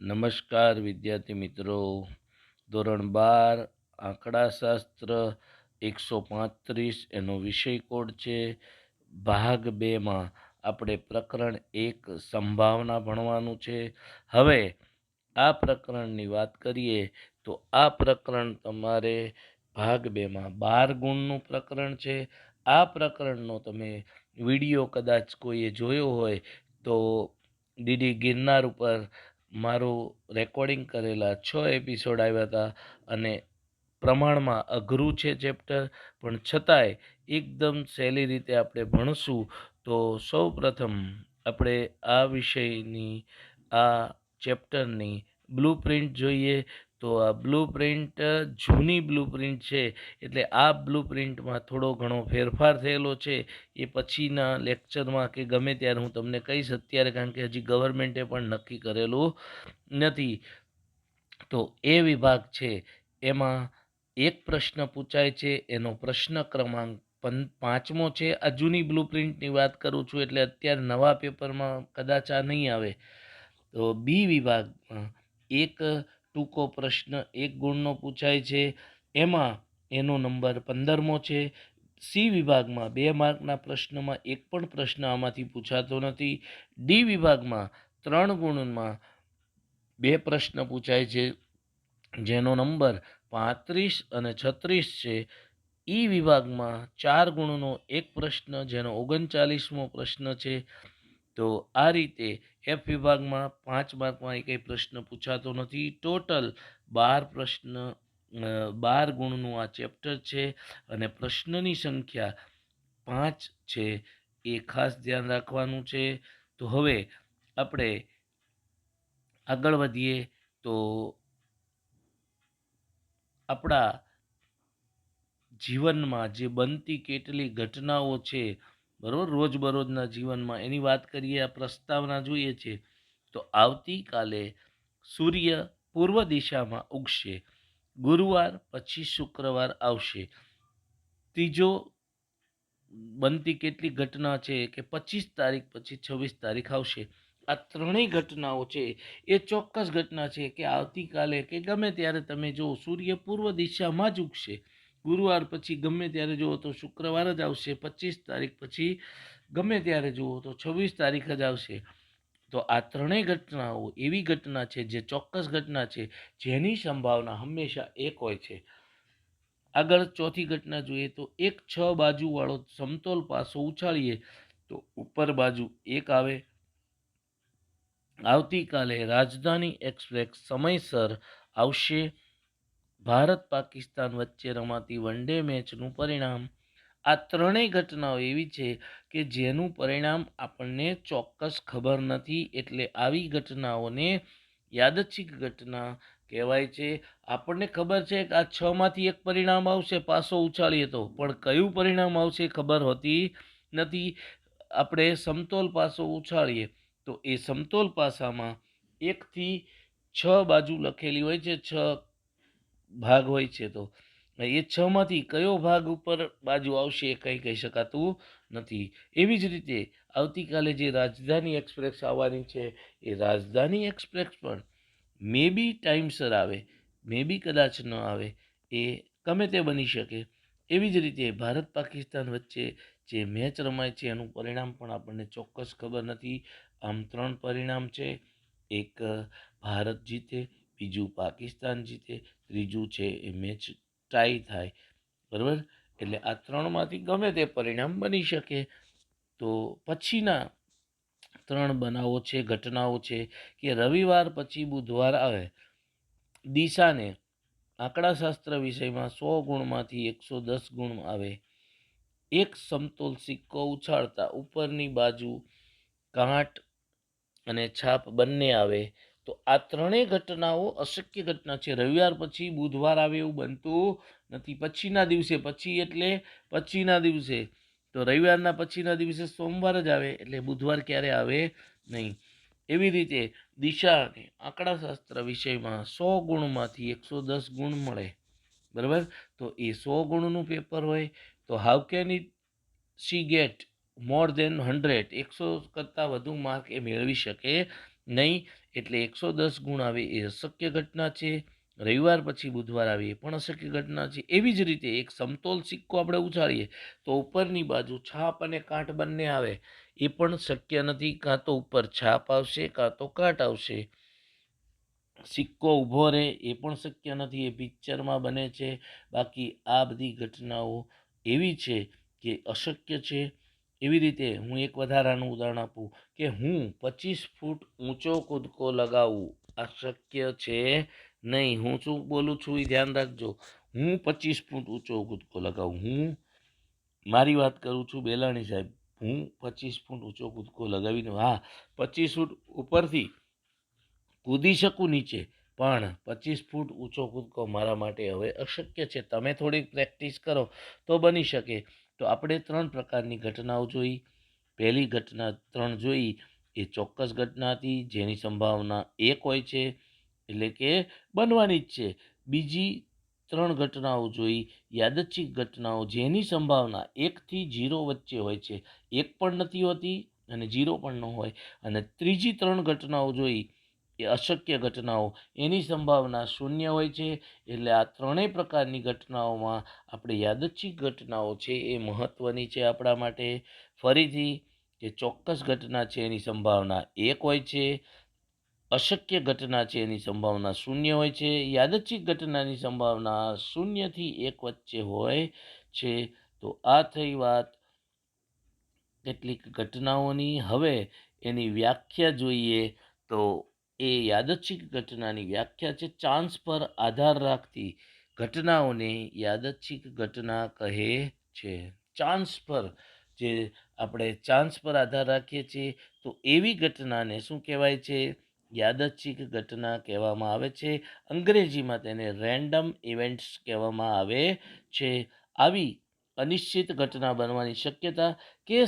નમસ્કાર વિદ્યાર્થી મિત્રો. ધોરણ 12 આંકડાશાસ્ત્ર 135 એનો વિષય કોડ છે. ભાગ 2માં આપણે પ્રકરણ 1 સંભાવના ભણવાનું છે. હવે આ પ્રકરણની વાત કરીએ તો આ પ્રકરણ તમારે ભાગ 2માં 12 ગુણનું પ્રકરણ છે. આ પ્રકરણનો તમે વિડીયો કદાચ કોઈએ જોયો હોય તો ડીડી ગિરનાર ઉપર મારું રેકોર્ડિંગ કરેલા 6 એપિસોડ આવ્યા હતા અને પ્રમાણમાં અઘરું છે ચેપ્ટર, પણ છતાંય એકદમ સહેલી રીતે આપણે ભણશું. તો સૌ પ્રથમ આપણે આ વિષયની આ ચેપ્ટરની બ્લુપ્રિન્ટ જોઈએ. તો આ બ્લુપ્રિન્ટ જૂની બ્લુપ્રિન્ટ છે, એટલે આ બ્લુપ્રિન્ટમાં થોડો ઘણો ફેરફાર થયેલો છે. એ પછીના લેક્ચરમાં કે ગમે ત્યારે હું તમને કહીશ અત્યારે, કારણ કે હજી ગવર્મેન્ટે પણ નક્કી કરેલું નથી. તો એ વિભાગ છે એમાં એક પ્રશ્ન પૂછાય છે, એનો પ્રશ્ન ક્રમાંક 5મો છે. આ જૂની બ્લુપ્રિન્ટની વાત કરું છું, એટલે અત્યારે નવા પેપરમાં કદાચ આ નહીં આવે. તો બી વિભાગમાં એક ટૂંકો પ્રશ્ન 1 ગુણનો પૂછાય છે, એમાં એનો નંબર 15મો છે. સી વિભાગમાં 2 માર્કના પ્રશ્નમાં એક પણ પ્રશ્ન આમાંથી પૂછાતો નથી. ડી વિભાગમાં 3 ગુણમાં 2 પ્રશ્ન પૂછાય છે, જેનો નંબર 35 અને 36 છે. ઈ વિભાગમાં 4 ગુણનો એક પ્રશ્ન, જેનો 39મો પ્રશ્ન છે. તો આ રીતે એફ વિભાગમાં 5 માર્કમાં એકેય પ્રશ્ન પૂછાતો નથી. ટોટલ 12 પ્રશ્ન 12 ગુણનું આ ચેપ્ટર છે અને પ્રશ્નની સંખ્યા 5 છે. એ ખાસ ધ્યાન રાખવાનું છે. તો હવે આપણે આગળ વધીએ. તો આપણા જીવનમાં જે બનતી કેટલી ઘટનાઓ છે, બરાબર, રોજબરોજના જીવનમાં એની વાત કરીએ. આ પ્રસ્તાવના જોઈએ છે. તો આવતીકાલે સૂર્ય પૂર્વ દિશામાં ઉગશે. ગુરુવાર પછી શુક્રવાર આવશે. ત્રીજો બનતી કેટલી ઘટના છે કે 25 તારીખ પછી 26 તારીખ આવશે. આ ત્રણેય ઘટનાઓ છે એ ચોક્કસ ઘટના છે કે આવતીકાલે કે ગમે ત્યારે તમે જુઓ સૂર્ય પૂર્વ દિશામાં જ ઉગશે. ગુરુવાર પછી ગમે ત્યારે જુઓ તો શુક્રવાર જ આવશે. 25 તારીખ પછી ગમે ત્યારે જુઓ તો 26 તારીખ જ આવશે. તો આ ત્રણેય ઘટનાઓ એવી ઘટના છે જે ચોક્કસ ઘટના છે, જેની સંભાવના હંમેશા 1 હોય છે. આગળ ચોથી ઘટના જોઈએ તો એક 6 બાજુવાળો સમતોલ પાસો ઉછાળીએ તો ઉપર બાજુ 1 આવે. આવતીકાલે રાજધાની એક્સપ્રેસ સમયસર આવશે. ભારત પાકિસ્તાન વચ્ચે રમાતી વનડે મેચનું પરિણામ. આ ત્રણેય ઘટનાઓ એવી છે કે જેનું પરિણામ આપણને ચોક્કસ ખબર નથી, એટલે આવી ઘટનાઓને યાદચ્છિક ઘટના કહેવાય છે. આપણને ખબર છે કે આ 6માંથી 1 પરિણામ આવશે પાસો ઉછાળીએ તો, પણ કયું પરિણામ આવશે ખબર હોતી નથી. આપણે સમતોલ પાસો ઉછાળીએ તો એ સમતોલ પાસામાં 1 થી 6 બાજુ લખેલી હોય છે, 6 ભાગ હોય છે. તો એ 6માંથી કયો ભાગ ઉપર બાજુ આવશે એ કંઈ કહી શકાતું નથી. એવી જ રીતે આવતીકાલે જે રાજધાની એક્સપ્રેસ આવવાની છે, એ રાજધાની એક્સપ્રેસ પણ મે બી ટાઈમસર આવે, મે બી કદાચ ન આવે, એ ગમે તે બની શકે. એવી જ રીતે ભારત પાકિસ્તાન વચ્ચે જે મેચ રમાય છે એનું પરિણામ પણ આપણને ચોક્કસ ખબર નથી. આમ 3 પરિણામ છે. એક ભારત જીતે, બીજું પાકિસ્તાન જીતે, ત્રીજું છે એ મેચ ટાઈ થાય, બરાબર. એટલે આ 3માંથી ગમે તે પરિણામ બની શકે. તો પછીના 3 બનાવો છે, ઘટનાઓ છે કે રવિવાર પછી બુધવાર આવે. દિશાને આંકડાશાસ્ત્ર વિષયમાં 100 ગુણમાંથી 110 ગુણ આવે. એક સમતોલ સિક્કો ઉછાળતા ઉપરની બાજુ કાંટ અને છાપ બંને આવે. તો આ ત્રણેય ઘટનાઓ અશક્ય ઘટના છે. રવિવાર પછી બુધવાર આવે એવું બનતું નથી. પછીના દિવસે, પછી એટલે પછીના દિવસે, તો રવિવારના પછીના દિવસે સોમવાર જ આવે, એટલે બુધવાર ક્યારે આવે નહીં. એવી રીતે દિશા અને આંકડાશાસ્ત્ર વિષયમાં 100 ગુણમાંથી 110 ગુણ મળે, બરાબર. તો એ 100 ગુણનું પેપર હોય. તો how can it she get more than 100? 100 કરતાં વધુ માર્ક એ મેળવી શકે નહીં, એટલે 110 ગુણ આવે એ અશક્ય ઘટના છે. રવિવાર પછી બુધવાર આવે એ પણ અશક્ય ઘટના છે. એવી જ રીતે એક સમતોલ સિક્કો આપણે ઉછાળીએ તો ઉપરની બાજુ છાપ અને કાંટ બંને આવે, એ પણ શક્ય નથી. કાં તો ઉપર છાપ આવશે, કાં તો કાંટ આવશે. સિક્કો ઊભો રહે એ પણ શક્ય નથી, એ પિક્ચરમાં બને છે. બાકી આ બધી ઘટનાઓ એવી છે કે અશક્ય છે. એવી રીતે હું એક વધારાનું ઉદાહરણ આપું કે હું 25 ફૂટ ઊંચો કૂદકો લગાવું, આ શક્ય છે નહીં. હું શું બોલું છું એ ધ્યાન રાખજો. હું 25 ફૂટ ઊંચો કૂદકો લગાવું, હું મારી વાત કરું છું બેલાણી સાહેબ, હું 25 ફૂટ ઊંચો કૂદકો લગાવીને 25 ફૂટ ઉપરથી કૂદી શકું નીચે, પણ 25 ફૂટ ઊંચો કૂદકો મારા માટે હવે અશક્ય છે. તમે થોડીક પ્રેક્ટિસ કરો તો બની શકે. તો આપણે 3 પ્રકારની ઘટનાઓ જોઈ. પહેલી ઘટના 3 જોઈ એ ચોક્કસ ઘટના હતી જેની સંભાવના 1 હોય છે, એટલે કે બનવાની જ છે. બીજી 3 ઘટનાઓ જોઈ યાદચ્છિક ઘટનાઓ જેની સંભાવના 1 થી 0 વચ્ચે હોય છે, 1 પણ નથી હોતી અને 0 પણ ન હોય. અને ત્રીજી 3 ઘટનાઓ જોઈ એ અશક્ય ઘટનાઓ, એની સંભાવના 0 હોય છે. એટલે આ ત્રણેય પ્રકારની ઘટનાઓમાં આપણે યાદચ્છિક ઘટનાઓ છે એ મહત્ત્વની છે આપણા માટે. ફરીથી કે ચોક્કસ ઘટના છે એની સંભાવના 1 હોય છે, અશક્ય ઘટના છે એની સંભાવના 0 હોય છે, યાદચ્છિક ઘટનાની સંભાવના 0 થી 1 વચ્ચે હોય છે. તો આ થઈ વાત કેટલીક ઘટનાઓની. હવે એની વ્યાખ્યા જોઈએ તો એ યાદચ્છિક ઘટનાની વ્યાખ્યા છે ચાન્સ પર આધાર રાખતી ઘટનાઓને યાદચ્છિક ઘટના કહે છે. ચાન્સ પર, જે આપણે ચાન્સ પર આધાર રાખીએ છીએ તો એવી ઘટનાને શું કહેવાય છે? યાદચ્છિક ઘટના કહેવામાં આવે છે. અંગ્રેજીમાં તેને રેન્ડમ ઇવેન્ટ્સ કહેવામાં આવે છે. આવી અનિશ્ચિત ઘટના બનવાની શક્યતા કે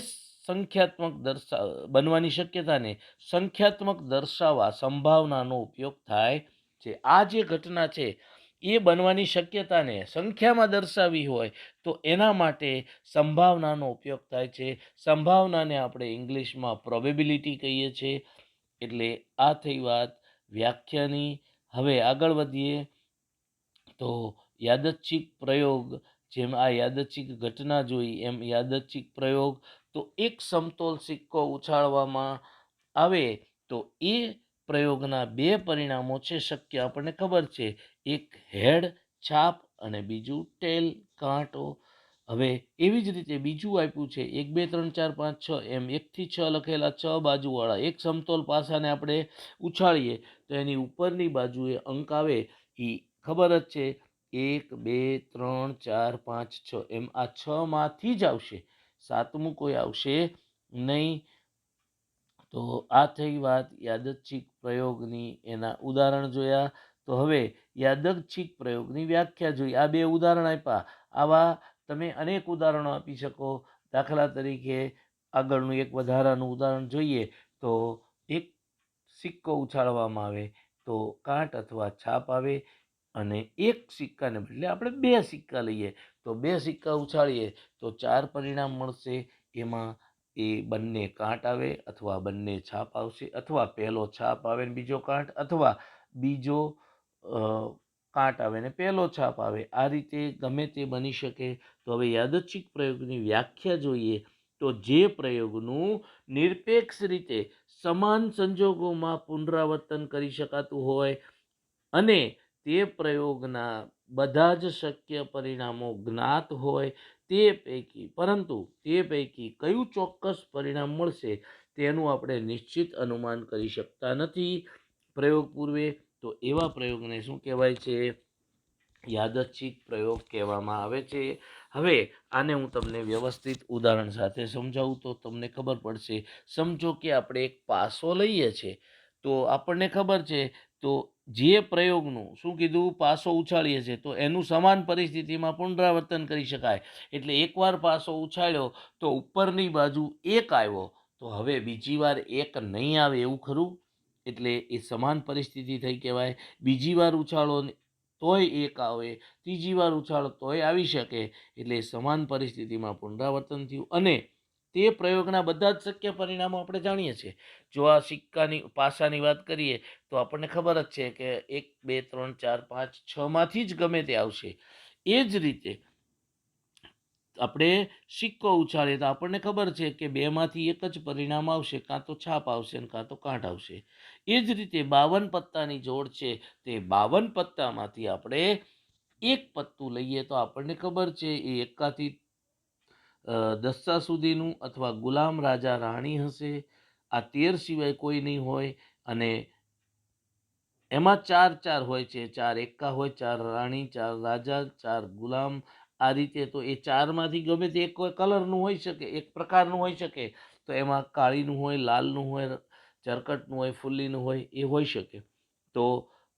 બનવાની શક્યતાને સંખ્યાત્મક દર્શાવવા સંભાવનાનો ઉપયોગ થાય છે. આ જે ઘટના છે એ બનવાની શક્યતાને સંખ્યામાં દર્શાવવી હોય તો એના માટે સંભાવનાનો ઉપયોગ થાય છે. સંભાવનાને આપણે ઇંગ્લિશમાં પ્રોબેબિલિટી કહીએ છીએ. એટલે આ થઈ વાત વ્યાખ્યાની. હવે આગળ વધીએ તો યાદચ્છિક પ્રયોગ, જેમ આ યાદચ્છિક ઘટના જોઈ એમ યાદચ્છિક પ્રયોગ. તો એક સમતોલ સિક્કો ઉછાળવામાં આવે તો એ પ્રયોગના 2 પરિણામો છે શક્ય, આપણને ખબર છે. એક હેડ છાપ અને બીજું ટેલ કાંટો. હવે એવી જ રીતે બીજું આપ્યું છે 1 2 3 4 5 6 એમ 1 થી 6 લખેલા 6 બાજુવાળા એક સમતોલ પાસાને આપણે ઉછાળીએ તો એની ઉપરની બાજુએ અંક આવે એ ખબર જ છે, 1 2 3 4 5 6 એમ આ 6 માંથી જ આવશે, 7મું કોઈ આવશે નહીં. તો આ થઈ વાત યાદચ્છિક પ્રયોગની, એના ઉદાહરણ જોયા. તો હવે યાદચ્છિક પ્રયોગની વ્યાખ્યા જોઈ. આ 2 ઉદાહરણ આપ્યા, આવા તમે અનેક ઉદાહરણો આપી શકો. દાખલા તરીકે આગળનું એક વધારાનું ઉદાહરણ જોઈએ તો એક સિક્કો ઉછાળવામાં આવે તો કાંટ અથવા છાપ આવે, અને એક સિક્કાને બદલે આપણે 2 સિક્કા લઈએ તો 2 સિક્કા ઉછાળીએ તો 4 પરિણામ મળશે. એમાં એ બંને કાંટ આવે અથવા બંને છાપ આવશે, અથવા પહેલો છાપ આવે ને બીજો કાંટ, અથવા બીજો કાંટ આવે ને પહેલો છાપ આવે. આ રીતે ગમે તે બની શકે. તો હવે યાદચ્છિક પ્રયોગની વ્યાખ્યા જોઈએ તો જે પ્રયોગનું નિરપેક્ષ રીતે સમાન સંજોગોમાં પુનરાવર્તન કરી શકાતું હોય અને તે પ્રયોગના બધા જ શક્ય પરિણામો જ્ઞાત હોય, પરંતુ તે પૈકી કયું ચોક્કસ પરિણામ મળશે તેનું આપણે નિશ્ચિત અનુમાન કરી શકતા નથી પ્રયોગ પૂર્વે. તો એવા પ્રયોગને શું કહેવાય છે? યાદચ્છિક પ્રયોગ કહેવામાં આવે છે. હવે આને હું તમને વ્યવસ્થિત ઉદાહરણ સાથે સમજાવું તો તમને ખબર પડશે. સમજો કે આપણે એક પાસો લઈએ છીએ તો આપણને ખબર છે, તો જે પ્રયોગનું શું કીધું, પાસો ઉછાળીએ છીએ તો એનું સમાન પરિસ્થિતિમાં પુનરાવર્તન કરી શકાય. એટલે એકવાર પાસો ઉછાળ્યો તો ઉપરની બાજુ 1 આવ્યો, તો હવે બીજી વાર 1 નહીં આવે એવું ખરું? એટલે એ સમાન પરિસ્થિતિ થઈ કહેવાય. બીજી વાર ઉછાળો તોય 1 આવે, ત્રીજી વાર ઉછાળો તોય આવી શકે. એટલે સમાન પરિસ્થિતિમાં પુનરાવર્તન થયું. અને તે પ્રયોગના બધા જ શક્ય પરિણામો આપણે જાણીએ છીએ. જો આ સિક્કાની પાસાની વાત કરીએ તો આપણને ખબર જ છે કે 1 2 3 4 5 6 માંથી જ ગમે તે આવશે. એ જ રીતે આપણે સિક્કો ઉછાળીએ તો આપણને ખબર છે કે 2 માંથી એક જ પરિણામ આવશે, કાં તો છાપ આવશે અને કાં તો કાંઠ આવશે. એ જ રીતે 52 પત્તાની જોડ છે, તે 52 પત્તામાંથી આપણે એક પત્તું લઈએ તો આપણને ખબર છે એ એકાથી દસ્તા સુધીનું અથવા ગુલામ રાજા રાણી હશે. આ 13 સિવાય કોઈ નહીં હોય અને એમાં 4 હોય છે. 4 એકા હોય, 4 રાણી, 4 રાજા, 4 ગુલામ. આ રીતે તો એ 4માંથી ગમે તે એક કલરનું હોઈ શકે, એક પ્રકારનું હોઈ શકે. તો એમાં કાળીનું હોય, લાલનું હોય, ચરકટનું હોય, ફુલ્લીનું હોય, એ હોઈ શકે. તો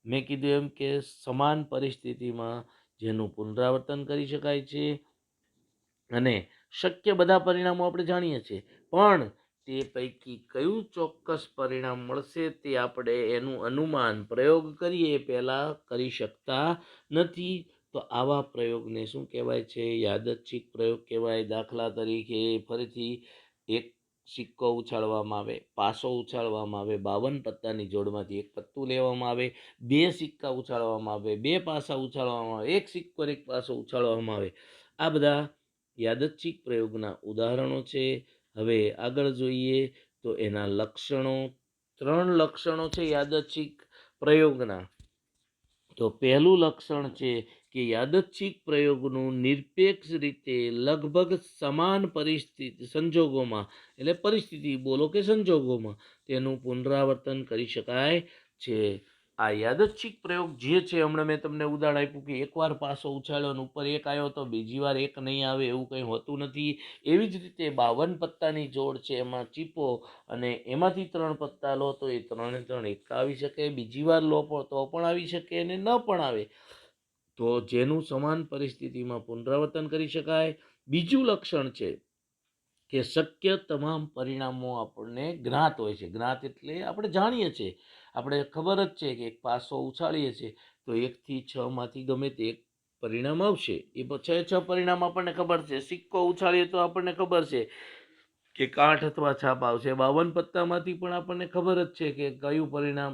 મેં કીધું એમ કે સમાન પરિસ્થિતિમાં જેનું પુનરાવર્તન કરી શકાય છે અને શક્ય બધા પરિણામો આપણે જાણીએ છીએ, પણ તે પૈકી કયું ચોક્કસ પરિણામ મળશે તે આપણે એનું અનુમાન પ્રયોગ કરીએ પહેલાં કરી શકતા નથી. તો આવા પ્રયોગને શું કહેવાય છે? યાદચ્છિક પ્રયોગ કહેવાય. દાખલા તરીકે ફરીથી એક સિક્કો ઉછાળવામાં આવે, પાસો ઉછાળવામાં આવે, 52 પત્તાની જોડમાંથી એક પત્તું લેવામાં આવે, 2 સિક્કા ઉછાળવામાં આવે, 2 પાસા ઉછાળવામાં આવે, એક સિક્કો એક પાસો ઉછાળવામાં આવે. આ બધા યાદચ્છિક પ્રયોગના ઉદાહરણો છે. હવે આગળ જોઈએ તો એના લક્ષણો. 3 લક્ષણો છે યાદચ્છિક પ્રયોગના. તો પહેલું લક્ષણ છે કે યાદચ્છિક પ્રયોગનું નિરપેક્ષ રીતે લગભગ સમાન સંજોગોમાં, એટલે પરિસ્થિતિ બોલો કે સંજોગોમાં તેનું પુનરાવર્તન કરી શકાય છે. આ યાદચ્છિક પ્રયોગ જે છે, હમણાં મેં તમને ઉદાહરણ આપ્યું કે એકવાર પાસો ઉછાળ્યો અને ઉપર એક આવ્યો તો બીજી વાર એક નહીં આવે, એવું કંઈ હોતું નથી. એવી જ રીતે 52 પત્તાની જોડ છે, એમાં ચીપો અને એમાંથી 3 પત્તા લો તો એ 3 એક આવી શકે, બીજી વાર લો તો પણ આવી શકે અને ન પણ આવે. તો જેનું સમાન પરિસ્થિતિમાં પુનરાવર્તન કરી શકાય. બીજું લક્ષણ છે કે શક્ય તમામ પરિણામો આપણને જ્ઞાત હોય છે. જ્ઞાત એટલે આપણે જાણીએ છીએ, આપણે ખબર જ છે કે એક પાસો ઉછાળીએ છીએ તો 1 થી 6 માંથી ગમે તે એક પરિણામ આવશે. એ 6 પરિણામ આપણને ખબર છે. સિક્કો ઉછાળીએ તો આપણને ખબર છે કે કાંઠ અથવા છાપ આવશે. 52 પત્તામાંથી પણ આપણને ખબર જ છે કે કયું પરિણામ,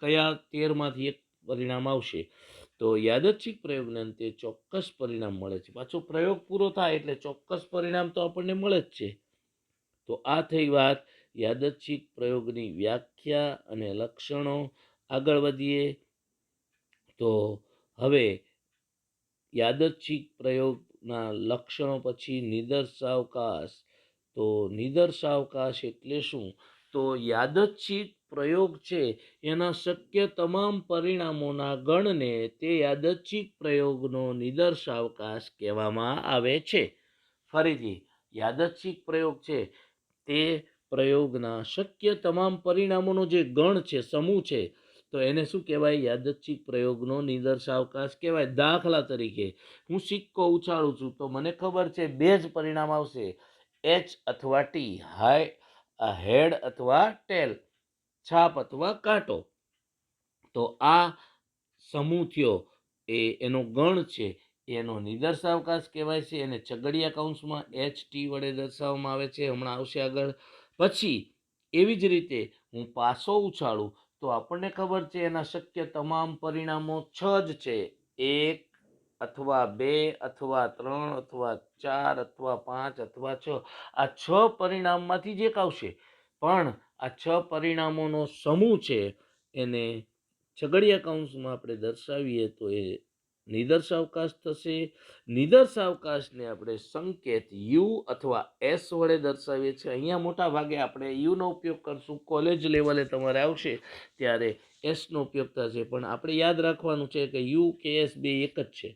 કયા 13માંથી એક પરિણામ આવશે. તો યાદચ્છિક પ્રયોગને અંતે ચોક્કસ પરિણામ મળે છે. પાછો પ્રયોગ પૂરો થાય એટલે ચોક્કસ પરિણામ તો આપણને મળે જ છે. તો આ થઈ વાત યાદચ્છિક પ્રયોગની વ્યાખ્યા અને લક્ષણો. આગળ વધીએ તો હવે યાદચ્છિક પ્રયોગના લક્ષણો પછી નિદર્શાવકાશ. તો નિદર્શાવકાશ એટલે શું? તો યાદચ્છિક પ્રયોગ છે એના શક્ય તમામ પરિણામોના ગણને તે યાદચ્છિક પ્રયોગનો નિદર્શાવકાશ કહેવામાં આવે છે. ફરીથી, યાદચ્છિક પ્રયોગ છે તે પ્રયોગના શક્ય તમામ પરિણામોનો જે ગણ છે, સમૂહ છે, તો એને શું કહેવાય? યાદચ્છિક પ્રયોગનો નિદર્શાવકાશ કહેવાય. દાખલા તરીકે હું સિક્કો ઉછાળું છું તો મને ખબર છે 2 જ પરિણામ આવશે, એચ અથવા ટી, હેડ અથવા ટેલ, છાપ અથવા કાંટો. તો આ સમૂહ થયો, એનો ગણ છે, એનો નિદર્શાવકાશ કહેવાય છે. એને છગડીયા કૌંસમાં એચ ટી વડે દર્શાવવામાં આવે છે. હમણાં આવશે આગળ. પછી એવી જ રીતે હું પાસો ઉછાળું તો આપણને ખબર છે એના શક્ય તમામ પરિણામો 6 જ છે. 1 અથવા 2 અથવા 3 અથવા 4 અથવા 5 અથવા 6. આ 6 પરિણામમાંથી જ એક આવશે. પણ આ 6 પરિણામોનો સમૂહ છે એને છગડીયા કૌંસમાં આપણે દર્શાવીએ તો એ નિદર્શાવકાશ થશે. નિદર્શાવકાશને આપણે સંકેત યુ અથવા એસ વડે દર્શાવીએ છીએ. અહીંયા મોટા ભાગે આપણે યુનો ઉપયોગ કરશું. કોલેજ લેવલે તમારે આવશે ત્યારે એસનો ઉપયોગ થશે. પણ આપણે યાદ રાખવાનું છે કે યુ કે એસ બે એક જ છે.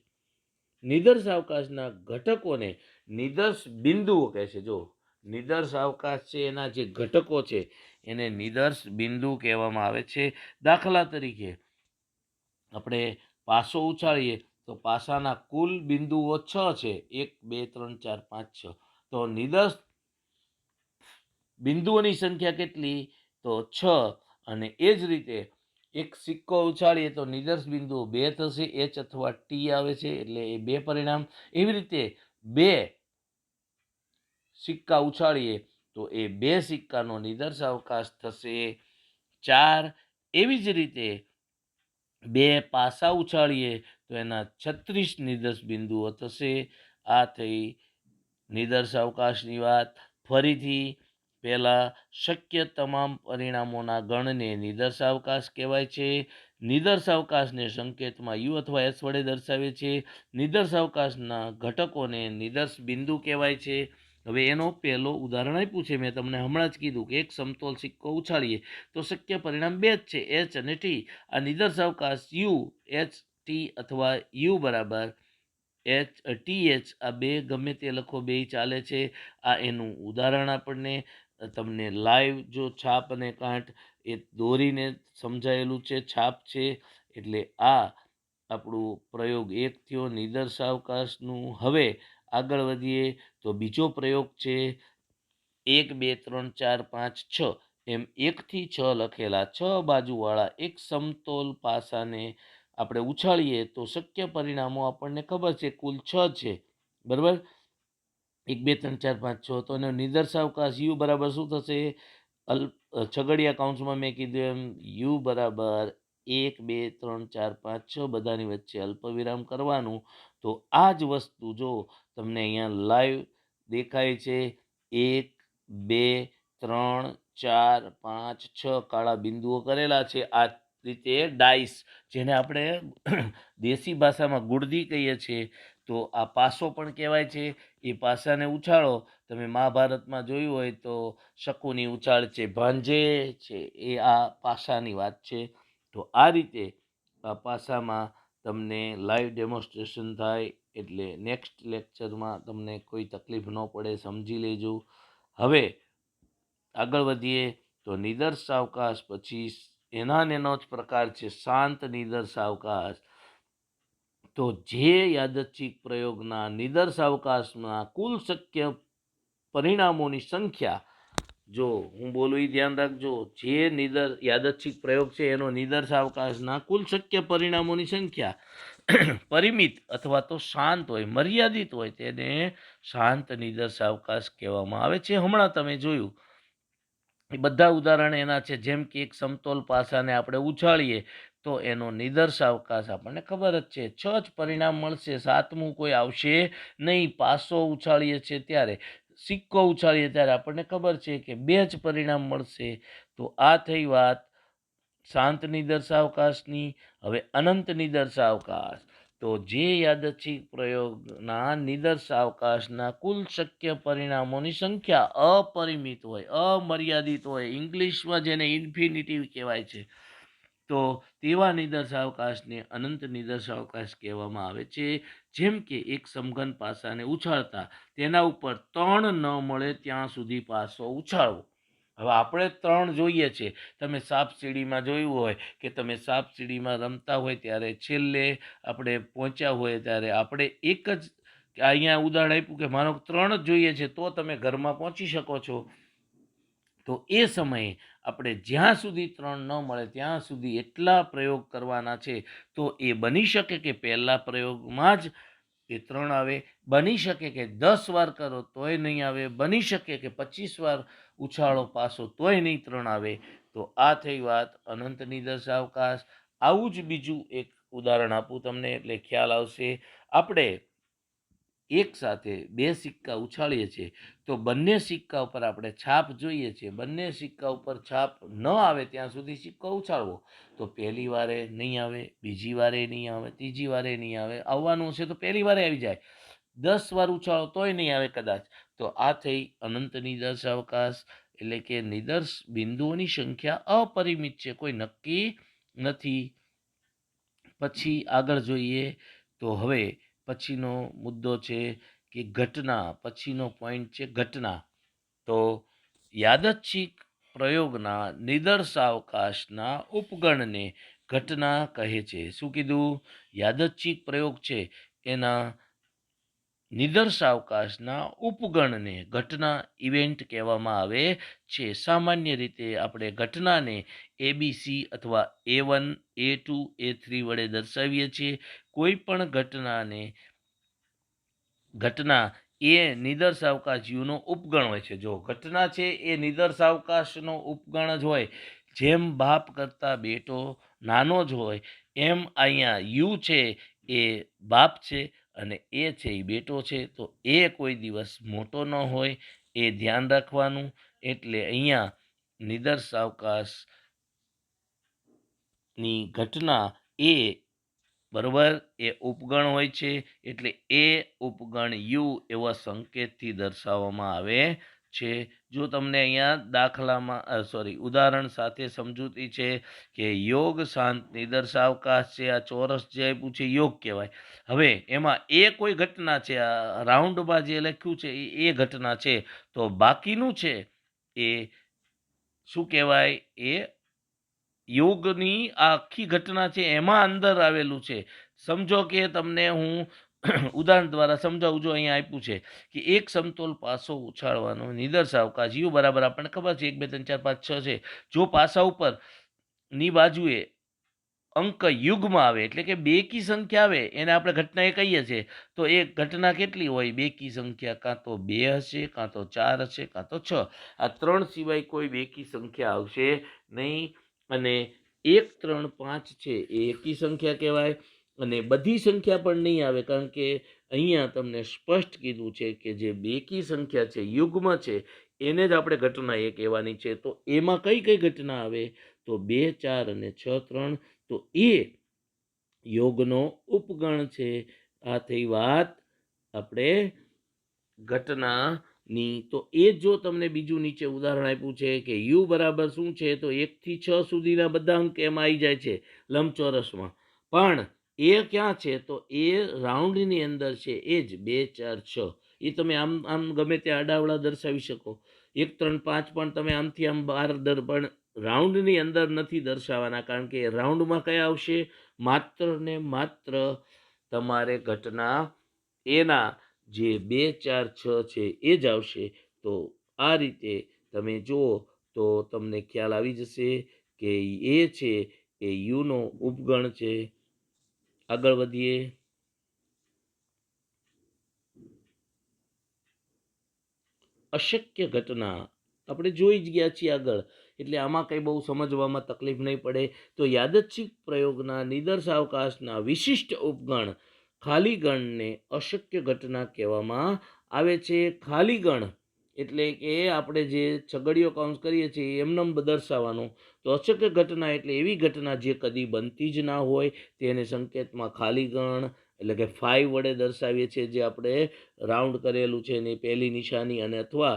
નિદર્શાવકાશના ઘટકોને નિદર્શ બિંદુઓ કહે છે. જો નિદર્શાવકાશ છે એના જે ઘટકો છે એને નિદર્શ બિંદુ કહેવામાં આવે છે. દાખલા તરીકે આપણે પાસો ઉછાળીએ તો પાસાના કુલ બિંદુઓ 6 છે. 1 2 3 4 5 6. તો નિદર્શ બિંદુઓની સંખ્યા કેટલી? તો 6. અને એ જ રીતે એક સિક્કો ઉછાળીએ તો નિદર્શ બિંદુઓ 2 થશે. એચ અથવા ટી આવે છે એટલે એ 2 પરિણામ. એવી રીતે 2 સિક્કા ઉછાળીએ તો એ 2 સિક્કાનો નિદર્શાવકાશ થશે 4. એવી જ રીતે 2 પાસા ઉછાળીએ તો એના 36 નિદર્શ બિંદુઓ થશે. આ થઈ નિદર્શાવકાશની વાત. ફરીથી પહેલાં શક્ય તમામ પરિણામોના ગણને નિદર્શાવકાશ કહેવાય છે. નિદર્શાવકાશને સંકેતમાં યુ અથવા એસ વડે દર્શાવે છે. નિદર્શાવકાશના ઘટકોને નિદર્શ બિંદુ કહેવાય છે. હવે એનો પહેલો ઉદાહરણ આપ્યું છે, મેં તમને હમણાં જ કીધું કે એક સમતોલ સિક્કો ઉછાળીએ તો શક્ય પરિણામ 2 જ છે, એચ અને ટી. આ નિદર્શાવકાશ યુ, એચ, ટી અથવા યુ બરાબર એચ, ટી એચ, આ 2 ગમે તે લખો, 2 ચાલે છે. આ એનું ઉદાહરણ આપણને તમને લાઈવ જો છાપ અને કાંઠ એ દોરીને સમજાયેલું છે, છાપ છે. એટલે આ આપણું પ્રયોગ 1 થયો નિદર્શાવકાશનું. હવે આગળ વધીએ તો બીજો પ્રયોગ છે 1, 2, 3, 4, 5, 6 એમ 1 થી 6 લખેલા 6 બાજુવાળા એક સમતોલ પાસાને આપણે ઉછાળીએ તો શક્ય પરિણામો આપણને ખબર છે, કુલ 6 છે, બરાબર. 1, 2, 3, 4, 5, 6 તો એનો નિદર્શાવકાશ યુ બરાબર શું થશે? છગડિયા કૌંસમાં મેં કીધું એમ યુ બરાબર 1, 2, 3, 4, 5, 6 બધાની વચ્ચે અલ્પવિરામ કરવાનું. તો આ જ વસ્તુ જો તમને અહીંયા લાઈવ દેખાય છે, 1, 2, 3, 4, 5, 6 કાળા બિંદુઓ કરેલા છે. આ રીતે ડાઈસ, જેને આપણે દેશી ભાષામાં ગુડદી કહીએ છીએ, તો આ પાસો પણ કહેવાય છે. એ પાસાને ઉછાળો. તમે મહાભારતમાં જોયું હોય તો શકુની ઉછાળ છે, ભાંજે છે, એ આ પાસાની વાત છે. તો આ રીતે આ પાસામાં તમને લાઈવ ડેમોન્સ્ટ્રેશન થાય એટલે નેક્સ્ટ લેક્ચરમાં તમને કોઈ તકલીફ ન પડે, સમજી લેજો. હવે આગળ વધીએ તો નિદર્શાવકાશ પછી એનો જ પ્રકાર છે શાંત નિદર્શાવકાશ. તો જે યાદચ્છિક પ્રયોગના નિદર્શાવકાશમાં કુલ શક્ય પરિણામોની સંખ્યા, જો હું બોલું એ ધ્યાન રાખજો, જે યાદચ્છિક પ્રયોગ છે એનો નિદર્શાવકાશના કુલ શક્ય પરિણામોની સંખ્યા પરિમિત અથવા તો શાંત હોય, મર્યાદિત હોય, તેને શાંત નિદર્શાવકાશ કહેવામાં આવે છે. હમણાં તમે જોયું એ બધા ઉદાહરણ એના છે. જેમ કે એક સમતોલ પાસાને આપણે ઉછાળીએ તો એનો નિદર્શાવકાશ આપણને ખબર જ છે, 6 જ પરિણામ મળશે, 7મું કોઈ આવશે નહીં. પાસો ઉછાળીએ છીએ ત્યારે, સિક્કો ઉછાળીએ ત્યારે આપણને ખબર છે કે 2 જ પરિણામ મળશે. તો આ થઈ વાત શાંત નિદર્શાવકાશની. હવે અનંત નિદર્શાવકાશ. તો જે યાદચ્છિક પ્રયોગના નિદર્શાવકાશના કુલ શક્ય પરિણામોની સંખ્યા અપરિમિત હોય, અમર્યાદિત હોય, ઇંગ્લિશમાં જેને ઇન્ફિનિટિવ કહેવાય છે, તો તેવા નિદર્શાવકાશને અનંત નિદર્શાવકાશ કહેવામાં આવે છે. જેમ કે એક સમઘન પાસાને ઉછાળતા તેના ઉપર 3 ન મળે ત્યાં સુધી પાસો ઉછાળવો. હવે આપણે 3 જોઈએ છે. તમે સાપ સીડીમાં જોયું હોય કે તમે સાપ સીડીમાં રમતા હોય ત્યારે છેલ્લે આપણે પહોંચ્યા હોય ત્યારે આપણે એક જ અહીંયા ઉદાહરણ આપ્યું કે માનો 3 જ જોઈએ છે તો તમે ઘરમાં પહોંચી શકો છો. તો એ સમયે આપણે જ્યાં સુધી 3 ન મળે ત્યાં સુધી એટલા પ્રયોગ કરવાના છે. તો એ બની શકે કે પહેલા પ્રયોગમાં જ એ 3 આવે, બની શકે કે 10 વાર કરો તોય નહીં આવે, બની શકે કે 25 વાર ઉછાળો પાસો તોય નહીં 3 આવે. તો આ થઈ વાત અનંત નિદર્શાવકાશ. આવું જ બીજું એક ઉદાહરણ આપું તમને એટલે ખ્યાલ આવશે. આપણે એક સાથે 2 સિક્કા ઉછાળીએ છીએ તો બંને સિક્કા ઉપર આપણે છાપ જોઈએ છીએ. બંને સિક્કા ઉપર છાપ ન આવે ત્યાં સુધી સિક્કો ઉછાળવો. તો પહેલી વારે નહીં આવે, બીજી વારે નહીં આવે, ત્રીજી વારે નહીં આવે. આવવાનું હશે તો પહેલી વારે આવી જાય. 10 વાર ઉછાળો તોય નહીં આવે કદાચ. તો આ થઈ અનંત નિદર્શાવકાશ. એટલે કે નિદર્શ બિંદુઓની સંખ્યા અપરિમિત છે, કોઈ નક્કી નથી. પછી આગળ જોઈએ તો હવે પછીનો મુદ્દો છે કે ઘટના. પછીનો પોઈન્ટ છે ઘટના. તો યાદચ્છિક પ્રયોગના નિદર્શાવકાશના ઉપગણને ઘટના કહે છે. શું કીધું? યાદચ્છિક પ્રયોગ છે એના નિદર્શાવકાશના ઉપગણને ઘટના ઇવેન્ટ કહેવામાં આવે છે. સામાન્ય રીતે આપણે ઘટનાને ABC અથવા A1, A2, A3 વડે દર્શાવીએ છીએ. કોઈ પણ ઘટના એ નિદર્શાવકાશ યુનો ઉપગણ હોય છે. જો ઘટના છે એ નિદર્શાવકાશનો ઉપગણ જ હોય, જેમ બાપ કરતાં બેટો નાનો જ હોય એમ અહીંયા યુ છે એ બાપ છે અને એ છે એ બેટો છે, તો એ કોઈ દિવસ મોટો ન હોય, એ ધ્યાન રાખવાનું. એટલે અહીંયા નિદર્શાવકાશની ઘટના એ બરોબર એ ઉપગણ હોય છે, એટલે એ ઉપગણ યુ એવા સંકેતથી દર્શાવવામાં આવે છે. જો તમને અહીંયા દાખલામાં ઉદાહરણ સાથે સમજૂતી છે કે યોગ શાંત નિદર્શાવકાશ છે, આ ચોરસ જે આપ્યું છે યોગ કહેવાય. હવે એમાં એ કોઈ ઘટના છે, આ રાઉન્ડમાં જે લખ્યું છે એ ઘટના છે, તો બાકીનું છે એ શું કહેવાય, એ યોગની આખી ઘટના છે એમાં અંદર આવેલું છે. સમજો કે તમને હું ઉદાહરણ દ્વારા સમજાવું. જો અહીંયા આપ્યું છે કે એક સમતોલ પાસો ઉછાળવાનો નિદર્શાવકાશ યુ બરાબર આપણને ખબર છે 1 2 3 4 5 6 છે. જો પાસા ઉપર ની બાજુએ અંક યુગમાં આવે એટલે કે બેકી સંખ્યા આવે એને આપણે ઘટના એ કહીએ છીએ, તો એ ઘટના કેટલી હોય, બેકી સંખ્યા કાં તો 2 હશે, કાં તો 4 હશે, કાં તો 6. આ 3 સિવાય કોઈ બેકી સંખ્યા આવશે નહીં. અને 1 3 5 છે એ એકી સંખ્યા કહેવાય. અને બધી સંખ્યા પણ નહીં આવે, કારણ કે અહીંયા તમને સ્પષ્ટ કીધું છે કે જે બેકી સંખ્યા છે યુગ્મ છે એને જ આપણે ઘટના એ કહેવાની છે. તો એમાં કઈ કઈ ઘટના આવે, તો 2 4 અને 6 3, તો એ યોગનો ઉપગણ છે. આ થઈ વાત આપણે ઘટનાની. તો એ જો તમને બીજું નીચે ઉદાહરણ આપ્યું છે કે યુ બરાબર શું છે, તો 1 થી 6 સુધીના બધા અંક એમાં આવી જાય છે લંબચોરસમાં, પણ એ ક્યાં છે, તો એ રાઉન્ડની અંદર છે, એ જ 2 4 6. એ તમે આમ આમ ગમે તે આડાવડા દર્શાવી શકો. 1 3 5 પણ તમે આમથી આમ 12 પણ રાઉન્ડની અંદર નથી દર્શાવવાના, કારણ કે રાઉન્ડમાં કયા આવશે, માત્ર ને માત્ર તમારે ઘટના એના જે 2 4 6 છે એ જ આવશે. તો આ રીતે તમે જુઓ તો તમને ખ્યાલ આવી જશે કે એ છે એ યુનો ઉપગણ છે. આગળ વધીએ. અશક્ય ઘટના આપણે જોઈ જ ગયા છીએ આગળ, એટલે આમાં કંઈ બહુ સમજવામાં તકલીફ નહીં પડે. તો યાદચ્છિક પ્રયોગના નિદર્શાવકાશના વિશિષ્ટ ઉપગણ ખાલી ગણને અશક્ય ઘટના કહેવામાં આવે છે. ખાલી ગણ એટલે કે આપણે જે છગડીયો કૌંસ કરીએ છીએ એમનેમ દર્શાવવાનો. તો અશક્ય ઘટના એટલે એવી ઘટના જે કદી બનતી જ ના હોય, તેને સંકેતમાં ખાલી ગણ એટલે કે 5 વડે દર્શાવીએ છીએ, જે આપણે રાઉન્ડ કરેલું છે એની પહેલી નિશાની, અને અથવા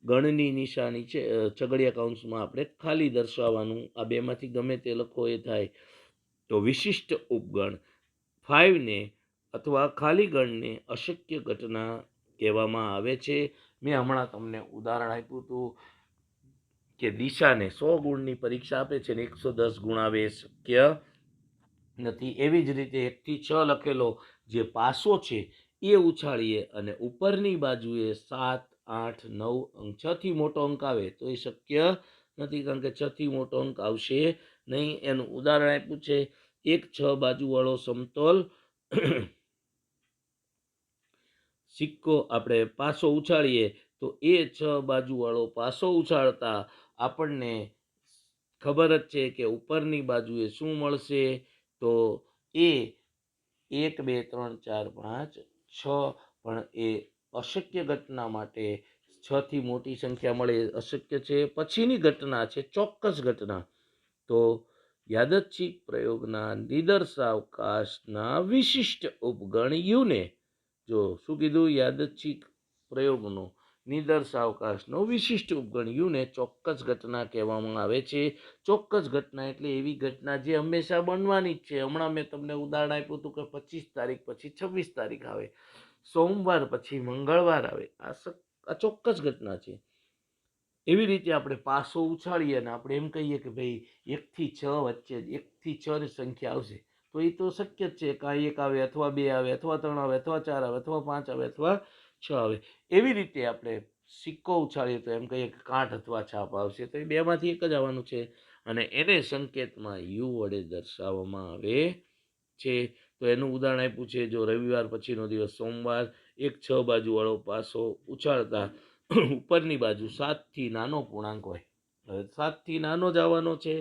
ગણની નિશાની છે છગડીયા કૌંસમાં આપણે ખાલી દર્શાવવાનું. આ બેમાંથી ગમે તે લખો એ થાય. તો વિશિષ્ટ ઉપગણ 5 ને અથવા ખાલી ગણને અશક્ય ઘટના કહેવામાં આવે છે. મેં હમણાં તમને ઉદાહરણ આપ્યું હતું કે દિશાને 100 ગુણની પરીક્ષા આપે છે ને 110 ગુણ આવે એ શક્ય નથી. એવી જ રીતે 1 થી 6 લખેલો જે પાસો છે એ ઉછાળીએ અને ઉપરની બાજુએ 7 8 9 અંક 6 થી મોટો અંક આવે તો એ શક્ય નથી, કારણ કે 6 થી મોટો અંક આવશે નહીં. એનું ઉદાહરણ આપ્યું છે, એક 6 બાજુવાળો સમતોલ સિક્કો આપણે પાસો ઉછાળીએ તો એ 6 બાજુવાળો પાસો ઉછાળતા આપણને ખબર જ છે કે ઉપરની બાજુએ શું મળશે, તો એ 1 2 3 4 5 6, પણ એ અશક્ય ઘટના માટે 6 થી મોટી સંખ્યા મળે અશક્ય છે. પછીની ઘટના છે ચોક્કસ ઘટના. તો યાદચ્છિક પ્રયોગના નિદર્શાવકાશના વિશિષ્ટ ઉપગણ યુને, જો શું કીધું, યાદચ્છિક પ્રયોગનો નિદર્શાવકાશનો વિશિષ્ટ ઉપગણ યુને ચોક્કસ ઘટના કહેવામાં આવે છે. ચોક્કસ ઘટના એટલે એવી ઘટના જે હંમેશા બનવાની જ છે. હમણાં મેં તમને ઉદાહરણ આપ્યું હતું કે 25 તારીખ પછી 26 તારીખ આવે, સોમવાર પછી મંગળવાર આવે, આ ચોક્કસ ઘટના છે. એવી રીતે આપણે પાસો ઉછાળીએ અને આપણે એમ કહીએ કે ભાઈ 1 થી 6 વચ્ચે 1 થી 6 ની સંખ્યા આવશે, તો એ તો શક્ય જ છે. કાં 1 આવે અથવા 2 આવે અથવા 3 આવે અથવા 4 આવે અથવા 5 આવે અથવા 6 આવે. એવી રીતે આપણે સિક્કો ઉછાળીએ તો એમ કહીએ કે કાંઠ અથવા છાપ આવશે, તો એ બેમાંથી એક જ આવવાનું છે, અને એને સંકેતમાં યુ વડે દર્શાવવામાં આવે છે. તો એનું ઉદાહરણ આપ્યું છે, જો રવિવાર પછીનો દિવસ સોમવાર, એક 6 બાજુવાળો પાસો ઉછાળતા ઉપરની બાજુ 7થી નાનો પૂર્ણાંક હોય. હવે 7થી નાનો જ આવવાનો છે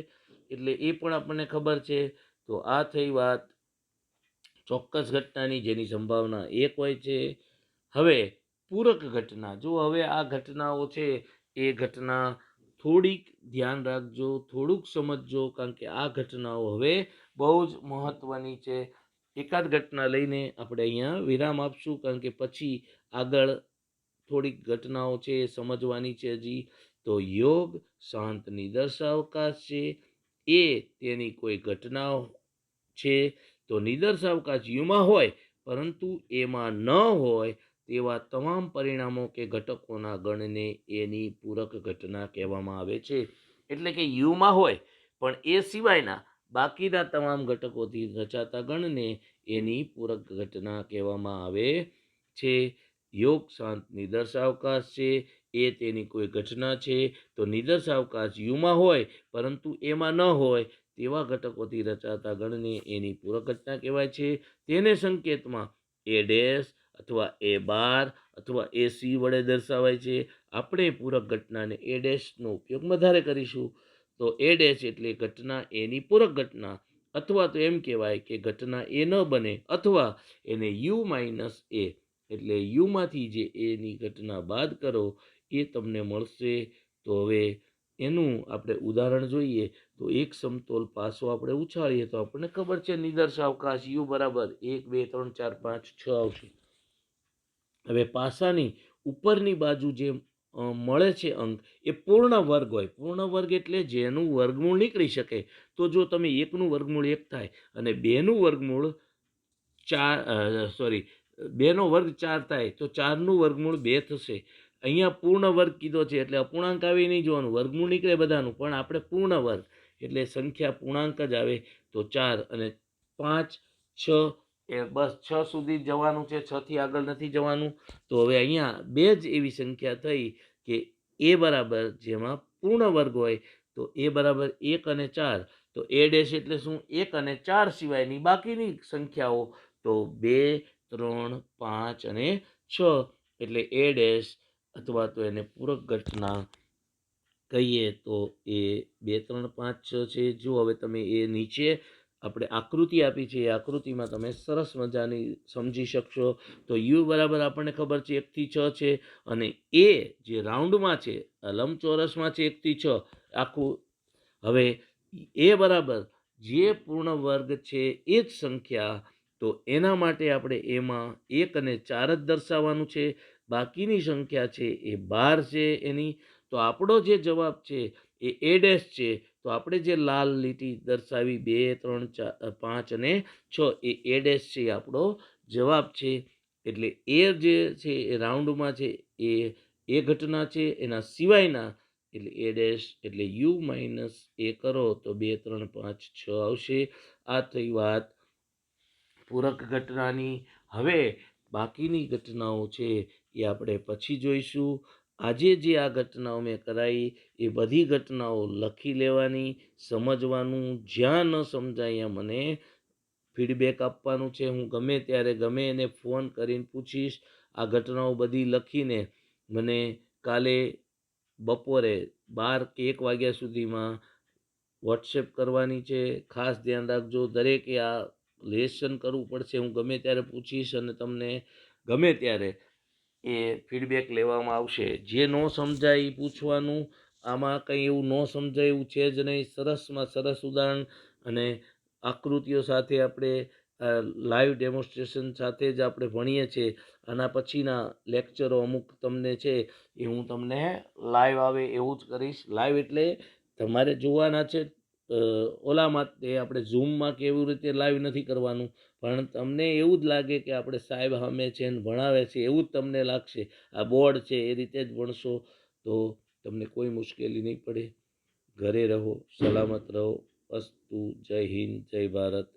એટલે એ પણ આપણને ખબર છે. તો આ થઈ વાત ચોક્કસ ઘટનાની જેની સંભાવના 1 હોય છે. હવે પૂરક ઘટના, જો હવે આ ઘટનાઓ છે એ ઘટના થોડીક ધ્યાન રાખજો, થોડુંક સમજજો, કારણ કે આ ઘટનાઓ હવે બહુ જ મહત્વની છે. એકાદ ઘટના લઈને આપણે અહીંયા વિરામ આપશું, કારણ કે પછી આગળ થોડીક ઘટનાઓ છે એ સમજવાની છે હજી. તો યોગ શાંત નિદર્શાવકાશ છે એ તેની કોઈ ઘટના છે. તો નિદર્શાવકાશ યુમાં હોય પરંતુ એમાં ન હોય તેવા તમામ પરિણામો કે ઘટકોના ગણને એની પૂરક ઘટના કહેવામાં આવે છે. એટલે કે યુમાં હોય પણ એ સિવાયના બાકીના તમામ ઘટકોથી રચાતા ગણને એની પૂરક ઘટના કહેવામાં આવે છે. યોગ શાંત નિદર્શાવકાશ છે એ તેની કોઈ ઘટના છે. તો નિદર્શાવકાશ યુમાં હોય પરંતુ એમાં ન હોય તેવા ઘટકોથી રચાતા ગણને એની પૂરક ઘટના કહેવાય છે. તેને સંકેતમાં એ ડેશ અથવા એ બાર અથવા એ સી વડે દર્શાવાય છે. આપણે પૂરક ઘટનાને એ ડેશનો ઉપયોગ વધારે કરીશું. તો એ ડેશ એટલે ઘટના એની પૂરક ઘટના, અથવા તો એમ કહેવાય કે ઘટના એ ન બને, અથવા એને યુ માઇનસ એ એટલે યુમાંથી જે એની ઘટના બાદ કરો એ તમને મળશે. તો હવે એનું આપણે ઉદાહરણ જોઈએ. તો એક સમતોલ પાસો આપણે ઉછાળીએ તો આપણને ખબર છે નિદર્શાવકાશ યુ બરાબર 1 2 3 4 5 6 આવશે. હવે પાસાની ઉપરની બાજુ જે મળે છે અંક એ પૂર્ણ વર્ગ હોય. પૂર્ણ વર્ગ એટલે જેનું વર્ગમૂળ નીકળી શકે. તો જો તમે 1નું વર્ગમૂળ 1 થાય અને 2નું વર્ગમૂળ 2નો વર્ગ 4 થાય તો 4નું વર્ગમૂળ 2 થશે. અહીંયા પૂર્ણ વર્ગ કીધો છે એટલે અપૂર્ણાંક આવી નહીં જોવાનું, વર્ગમૂળ નીકળે બધાનું, પણ આપણે પૂર્ણ વર્ગ એટલે સંખ્યા પૂર્ણાંક જ આવે. તો 4 અને 5 6 એ બસ 6 સુધી જવાનું છે, 6 થી આગળ નથી જવાનું. તો હવે અહીંયા બે જ એવી સંખ્યા થઈ કે એ બરાબર જેમાં પૂર્ણ વર્ગ હોય તો એ બરાબર 1 અને 4. તો એ ડેશ એટલે શું? 1 અને 4 સિવાયની બાકીની સંખ્યાઓ. તો 2 3 5 અને 6 એટલે એ ડેશ અથવા તો એને પૂરક ઘટના કહીએ. તો એ 2 3 5 6 છે. જો હવે તમે એ નીચે આપણે આકૃતિ આપી છે એ આકૃતિમાં તમે સરસ મજાની સમજી શકશો. તો યુ બરાબર આપણને ખબર છે 1 થી 6 છે, અને એ જે રાઉન્ડમાં છે લંબચોરસમાં છે 1 થી 6 આખું. હવે એ બરાબર જે પૂર્ણ વર્ગ છે એ જ સંખ્યા, તો એના માટે આપણે એમાં 1 અને 4 જ દર્શાવવાનું છે. બાકીની સંખ્યા છે એ 12 છે એની. તો આપણો જે જવાબ છે એ ડેશ છે. તો આપણે જે લાલ લીટી દર્શાવી 2 3 4 5 અને 6 એ ડેશ છે એ આપણો જવાબ છે. એટલે એ જે છે એ રાઉન્ડમાં છે એ ઘટના છે, એના સિવાયના એટલે એ ડેશ એટલે યુ માઇનસ એ કરો તો 2 3 5 6 આવશે. આ થઈ વાત પૂરક ઘટનાની. હવે બાકીની ઘટનાઓ છે એ આપણે પછી જોઈશું. આજે જે આ ઘટનાઓ મેં કરાવી એ બધી ઘટનાઓ લખી લેવાની, સમજવાનું, જ્યાં ન સમજાય ત્યાં મને ફીડબેક આપવાનું છે. હું ગમે ત્યારે ગમે એને ફોન કરીને પૂછીશ. આ ઘટનાઓ બધી લખીને મને કાલે બપોરે 12 કે 1 વાગ્યા સુધીમાં વોટ્સએપ કરવાની છે. ખાસ ધ્યાન રાખજો, દરેકે આ લેસન કરવું પડશે. હું ગમે ત્યારે પૂછીશ અને તમને ગમે ત્યારે એ ફીડબેક લેવામાં આવશે. જે ન સમજાય એ પૂછવાનું. આમાં કંઈ એવું ન સમજાય એવું છે જ નહીં. સરસમાં સરસ ઉદાહરણ અને આકૃતિઓ સાથે આપણે લાઈવ ડેમોન્સ્ટ્રેશન સાથે જ આપણે ભણીએ છીએ. આના પછીના લેક્ચરો અમુક તમને છે એ હું તમને લાઈવ આવે એવું જ કરીશ. લાઈવ એટલે તમારે જોવાના છે. ઓલામાં તે આપણે ઝૂમમાં કે એવી રીતે લાઈવ નથી કરવાનું, પણ તમને એવું જ લાગે કે આપણે સાહેબ સામે છે ને ભણાવે છે એવું જ તમને લાગશે. આ બોર્ડ છે એ રીતે જ ભણશો તો તમને કોઈ મુશ્કેલી નહીં પડે. ઘરે રહો, સલામત રહો. અસ્તુ. જય હિન્દ, જય ભારત.